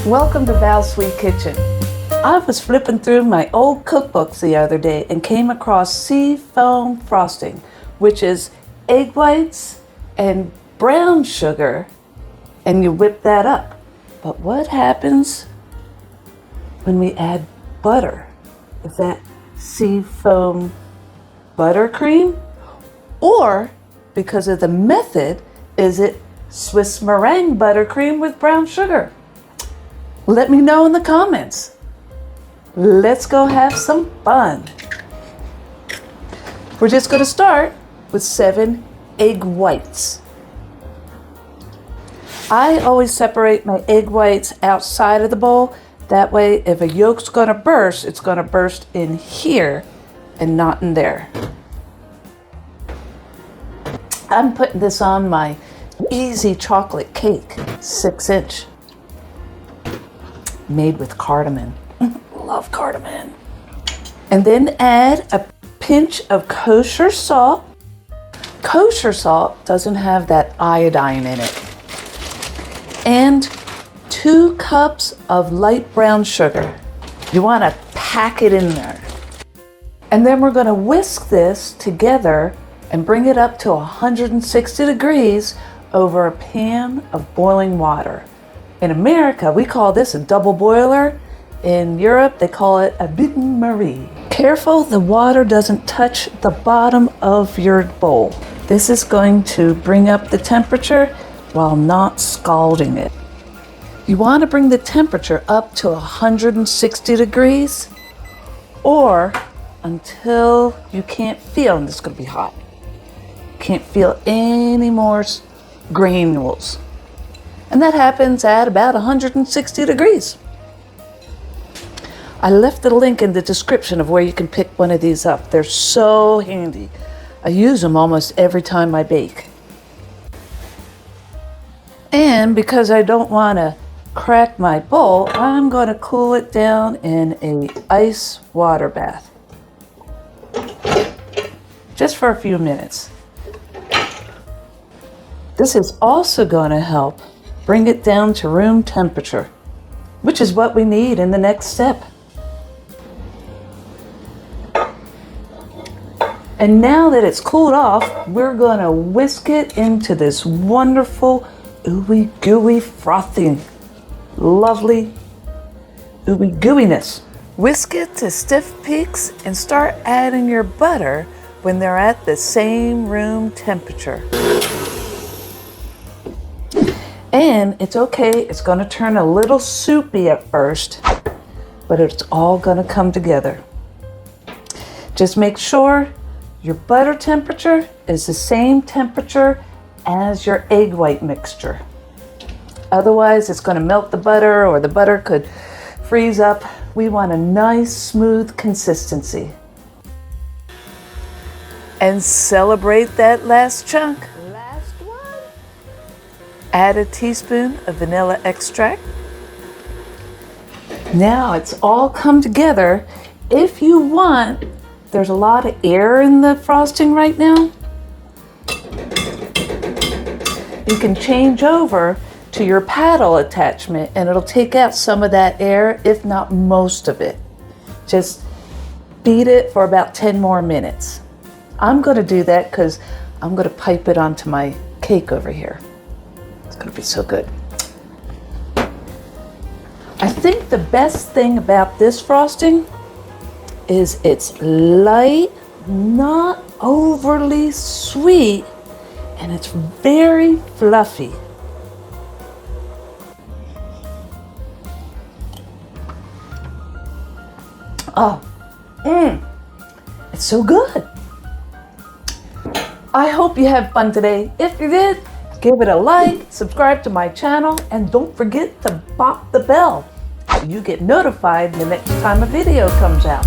Welcome to Val's Sweet Kitchen. I was flipping through my old cookbooks the other day and came across Seafoam Frosting, which is egg whites and brown sugar, and you whip that up. But what happens when we add butter? Is that Seafoam Buttercream? Or, because of the method, is it Swiss Meringue Buttercream with brown sugar? Let me know in the comments. Let's go have some fun. We're just going to start with 7 egg whites. I always separate my egg whites outside of the bowl. That way, if a yolk's going to burst, it's going to burst in here and not in there. I'm putting this on my easy chocolate cake, 6-inch. Made with cardamon. Love cardamon. And then add a pinch of kosher salt. Kosher salt doesn't have that iodine in it. And 2 cups of light brown sugar. You want to pack it in there. And then we're going to whisk this together and bring it up to 160 degrees over a pan of boiling water. In America, we call this a double boiler. In Europe, they call it a bain-marie. Careful the water doesn't touch the bottom of your bowl. This is going to bring up the temperature while not scalding it. You want to bring the temperature up to 160 degrees or until you can't feel, and this is going to be hot, can't feel any more granules. And that happens at about 160 degrees. I left the link in the description of where you can pick one of these up. They're so handy. I use them almost every time I bake. And because I don't want to crack my bowl, I'm going to cool it down in an ice water bath. Just for a few minutes. This is also going to help bring it down to room temperature, which is what we need in the next step. And now that it's cooled off, we're going to whisk it into this wonderful ooey gooey frosting. Lovely ooey gooiness. Whisk it to stiff peaks and start adding your butter when they're at the same room temperature. And it's okay, it's going to turn a little soupy at first, but it's all going to come together. Just make sure your butter temperature is the same temperature as your egg white mixture. Otherwise, it's going to melt the butter or the butter could freeze up. We want a nice, smooth consistency. And celebrate that last chunk. Add a teaspoon of vanilla extract. Now it's all come together. If you want, there's a lot of air in the frosting right now. You can change over to your paddle attachment and it'll take out some of that air, if not most of it. Just beat it for about 10 more minutes. I'm going to do that because I'm going to pipe it onto my cake over here. It's going to be so good. I think the best thing about this frosting is it's light, not overly sweet, and it's very fluffy. Oh, it's so good. I hope you had fun today. If you did, give it a like, subscribe to my channel, and don't forget to pop the bell so you get notified the next time a video comes out.